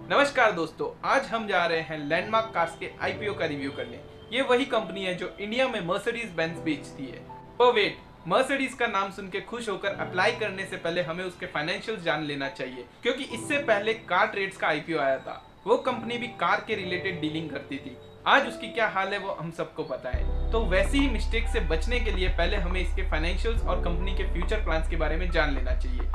नमस्कार दोस्तों, आज हम जा रहे हैं लैंडमार्क कार्स के आईपीओ का रिव्यू करने। ये वही कंपनी है जो इंडिया में मर्सिडीज बेंज बेचती है। पर वेट, मर्सिडीज का नाम सुन के खुश होकर अप्लाई करने से पहले हमें उसके फाइनेंशियल्स जान लेना चाहिए, क्योंकि इससे पहले कार ट्रेड्स का आईपीओ आया था। वो कंपनी भी कार के रिलेटेड डीलिंग करती थी। आज उसकी क्या हाल है वो हम सबको पता है। तो वैसी ही मिस्टेक से बचने के लिए पहले हमें इसके फाइनेंशियल्स और कंपनी के फ्यूचर प्लान्स के बारे में जान लेना चाहिए।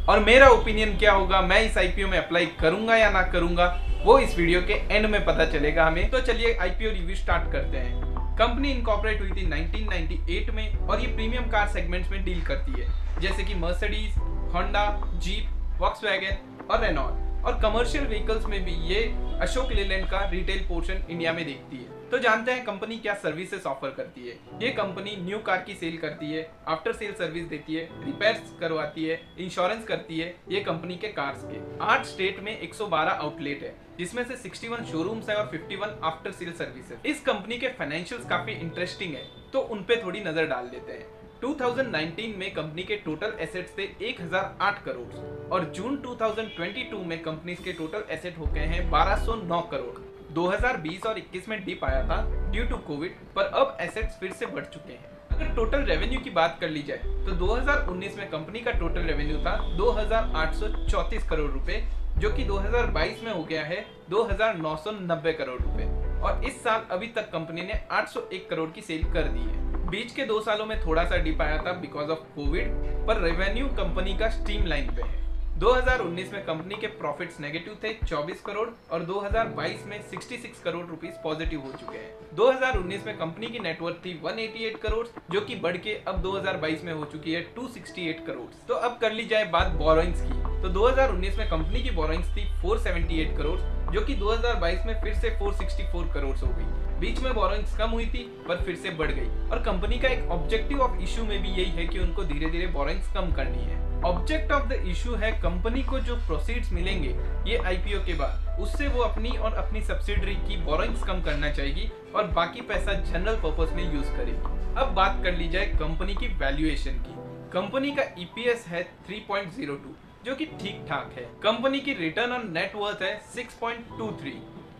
और मेरा ओपिनियन क्या होगा, मैं इस आईपीओ में अप्लाई करूंगा या ना करूंगा, वो इस वीडियो के एंड में पता चलेगा हमें। तो चलिए आईपीओ रिव्यू स्टार्ट करते हैं। कंपनी इनकॉर्पोरेट हुई थी 1998 में और ये प्रीमियम कार सेगमेंट्स में डील करती है, जैसे कि मर्सिडीज, होंडा, जीप, वॉक्सवैगन और रेनॉल्ट। और कमर्शियल व्हीकल्स में भी ये अशोक लेलैंड का रिटेल पोर्शन इंडिया में देखती है। तो जानते हैं कंपनी क्या सर्विसेज ऑफर करती है। ये कंपनी न्यू कार की सेल करती है, आफ्टर सेल सर्विस देती है, रिपेयर्स करवाती है, इंश्योरेंस करती है। ये कंपनी के कार्स के 8 स्टेट में 112 आउटलेट है, जिसमें से 61 शोरूम्स है और 51 आफ्टर सेल सर्विसेज। इस कंपनी के फाइनेंशियल्स काफी इंटरेस्टिंग है, तो उन पे थोड़ी नजर डाल देते हैं। 2019 में कंपनी के टोटल एसेट्स थे 1008 करोड़ और जून 2022 में कंपनी के टोटल एसेट हो गए हैं 1209 करोड़। 2020 और 21 में डिप आया था ड्यू टू कोविड, पर अब एसेट्स फिर से बढ़ चुके हैं। अगर टोटल रेवेन्यू की बात कर ली जाए तो 2019 में कंपनी का टोटल रेवेन्यू था 2834 करोड़ रुपए, जो कि 2022 में हो गया है 2990 करोड़ रुपए। और इस साल अभी तक कंपनी ने 801 करोड़ की सेल कर दी है। बीच के 2 सालों में थोड़ा सा डिप आया था बिकॉज ऑफ कोविड, पर रेवेन्यू कंपनी का स्ट्रीमलाइन पे है। 2019 में कंपनी के प्रॉफिट्स नेगेटिव थे 24 करोड़ और 2022 में 66 करोड़ रुपीस पॉजिटिव हो चुके हैं। 2019 में कंपनी की नेटवर्थ थी 188 करोड़, जो कि बढ़ के अब 2022 में हो चुकी है 268 करोड़। तो अब कर ली जाए बात बोरोइंग्स की, तो 2019 में कंपनी की बोरोइंग्स थी 478 करोड़, जो कि 2022 में फिर से 464 करोड़ हो गई। बीच में बोरोइंग्स कम हुई थी पर फिर से बढ़ गई। और कंपनी का एक ऑब्जेक्टिव ऑफ इशू में भी यही है कि उनको धीरे धीरे बोरोइंग्स कम करनी है। ऑब्जेक्ट ऑफ द इशू है कंपनी को जो प्रोसीड्स मिलेंगे ये आईपीओ के बाद, उससे वो अपनी और अपनी सब्सिडरी की बोरोइंग्स कम करना चाहेगी और बाकी पैसा जनरल पर्पस में यूज करेगी। अब बात कर ली जाए कंपनी की वैल्यूएशन की। कंपनी का ईपीएस है 3.02, जो कि ठीक ठाक है। कंपनी की रिटर्न ऑन नेट वर्थ है 6.23,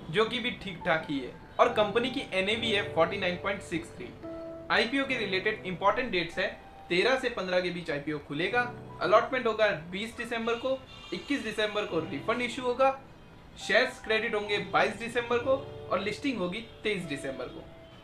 जो कि भी ठीक ठाक ही है। और कंपनी की एनएवी है 49.63। आईपीओ के रिलेटेड इंपॉर्टेंट डेट्स है 13 से 15 के बीच आईपीओ खुलेगा, अलॉटमेंट होगा 20 दिसंबर को, 21 दिसंबर को रिफंड इशू होगा, शेयर्स क्रेडिट होंगे 22 दिसंबर को और लिस्टिंग होगी 23 दिसंबर को।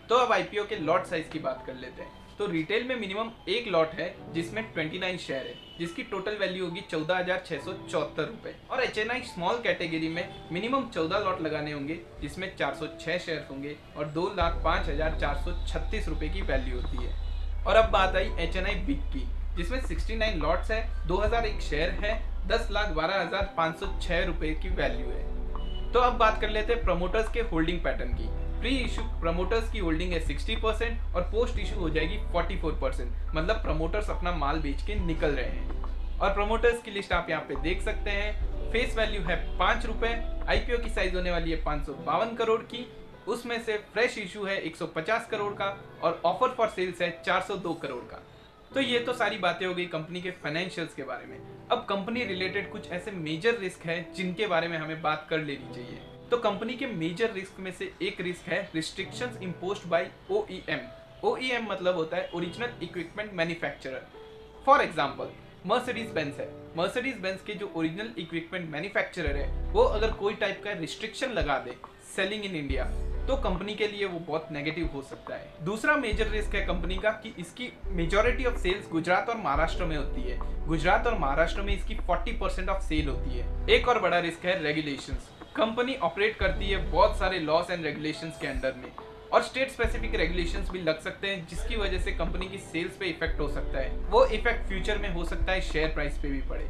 तो अब आईपीओ के लॉट साइज की बात कर लेते हैं। तो रिटेल में मिनिमम एक लॉट है जिसमें 29 शेयर है, जिसकी टोटल वैल्यू होगी 14,674 रुपए। और एचएनआई स्मॉल कैटेगरी में मिनिमम 14 लॉट लगाने होंगे, जिसमें 406 शेयर होंगे और 2,05,436 रुपए की वैल्यू होती है। और अब बात आई एचएनआई बिग की, जिसमें 69 लॉट्स है, 2001 शेयर है, 10,12,506 रुपए की वैल्यू है। तो अब बात कर लेते हैं प्रमोटर्स के होल्डिंग पैटर्न की। प्री इशू प्रमोटर्स की होल्डिंग है 60% और पोस्ट इशू हो जाएगी 44%, मतलब प्रमोटर्स अपना माल बेच के निकल रहे हैं। और प्रमोटर्स की लिस्ट आप यहाँ पे देख सकते हैं। फेस वैल्यू है 5 रुपए, आईपीओ की साइज होने वाली है 552 करोड़ की, उसमें से फ्रेश इशू है 150 करोड़ का और ऑफर फॉर सेल्स है 402 करोड़ का। तो ये तो सारी बातें हो गई कंपनी के फाइनेंशियल्स के बारे में। अब कंपनी रिलेटेड कुछ ऐसे मेजर रिस्क है जिनके बारे में हमें बात कर लेनी चाहिए। तो कंपनी के मेजर रिस्क में से एक रिस्क है restrictions imposed by OEM. OEM मतलब होता है original equipment manufacturer. For example Mercedes Benz है, मर्सिडीज बेंज के जो ओरिजिनल इक्विपमेंट मैन्युफैक्चरर है वो अगर कोई टाइप का रिस्ट्रिक्शन लगा दे सेलिंग इन इंडिया, तो कंपनी के लिए वो बहुत नेगेटिव हो सकता है। दूसरा मेजर रिस्क है कंपनी का कि इसकी मेजॉरिटी ऑफ सेल्स गुजरात और महाराष्ट्र में होती है। गुजरात और महाराष्ट्र में इसकी 40% ऑफ सेल होती है। एक और बड़ा रिस्क है रेगुलेशंस। कंपनी ऑपरेट करती है बहुत सारे लॉस एंड रेगुलेशंस के अंडर में, और स्टेट स्पेसिफिक रेगुलेशंस भी लग सकते हैं, जिसकी वजह से कंपनी की सेल्स पे इफेक्ट हो सकता है। वो इफेक्ट फ्यूचर में हो सकता है शेयर प्राइस पे भी पड़े।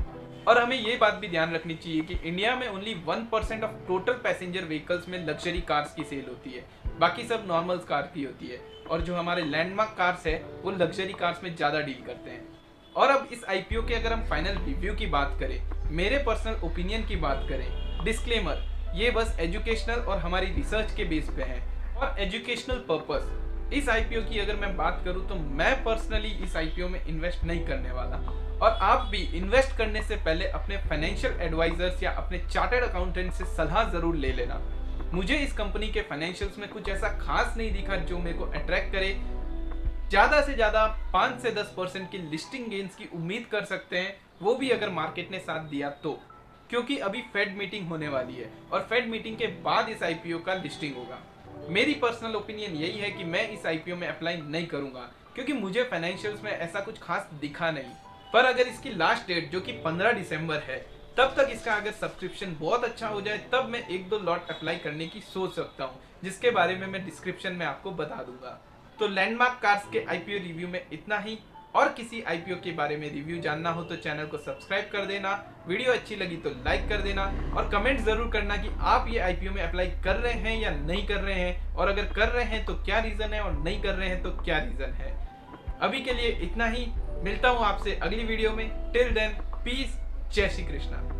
और हमें ये बात भी ध्यान रखनी चाहिए कि इंडिया में only 1% of total passenger vehicles में लग्जरी कार्स की सेल होती है, बाकी सब नॉर्मल कार की होती है। और जो हमारे लैंडमार्क कार्स है वो लग्जरी कार्स में ज़्यादा डील करते हैं। और अब इस आईपीओ के अगर हम फाइनल रिव्यू की बात करें, मेरे पर्सनल ओपिनियन की बात करें, डिस्क्लेमर, ये बस एजुकेशनल और हमारी रिसर्च के बेस पे है और एजुकेशनल पर्पस। इस आईपीओ की अगर मैं बात करूं तो मैं पर्सनली इस आईपीओ में इन्वेस्ट नहीं करने वाला। और आप भी इन्वेस्ट करने से पहले अपने फाइनेंशियल एडवाइजर्स या अपने चार्टर्ड अकाउंटेंट से सलाह जरूर ले लेना। मुझे इस कंपनी के फाइनेंशियल्स में कुछ ऐसा खास नहीं दिखा जो मेरे को अट्रैक्ट करे। ज़्यादा से ज़्यादा 5 से 10% की लिस्टिंग गेन्स की उम्मीद कर सकते हैं, वो भी अगर मार्केट ने साथ दिया तो, क्योंकि अभी फेड मीटिंग होने वाली है और फेड मीटिंग के बाद इस आईपीओ का लिस्टिंग होगा। मेरी पर्सनल ओपिनियन यही है कि मैं इस आईपीओ में अप्लाई नहीं करूंगा, क्योंकि मुझे फाइनेंशियल्स में ऐसा कुछ खास दिखा नहीं। पर अगर इसकी लास्ट डेट जो कि 15 दिसंबर है, तब तक इसका अगर सब्सक्रिप्शन बहुत अच्छा हो जाए तब मैं 1-2 लॉट अप्लाई करने की सोच सकता हूँ, जिसके बारे में मैं डिस्क्रिप्शन में आपको बता दूंगा। तो लैंडमार्क कार्स के आईपीओ रिव्यू में इतना ही। और किसी आईपीओ के बारे में रिव्यू जानना हो तो चैनल को सब्सक्राइब कर देना, वीडियो अच्छी लगी तो लाइक कर देना और कमेंट जरूर करना कि आप ये आईपीओ में अप्लाई कर रहे हैं या नहीं कर रहे हैं, और अगर कर रहे हैं तो क्या रीजन है और नहीं कर रहे हैं तो क्या रीजन है। अभी के लिए इतना ही, मिलता हूँ आपसे अगली वीडियो में। टिल देन, पीस, जय श्री कृष्णा।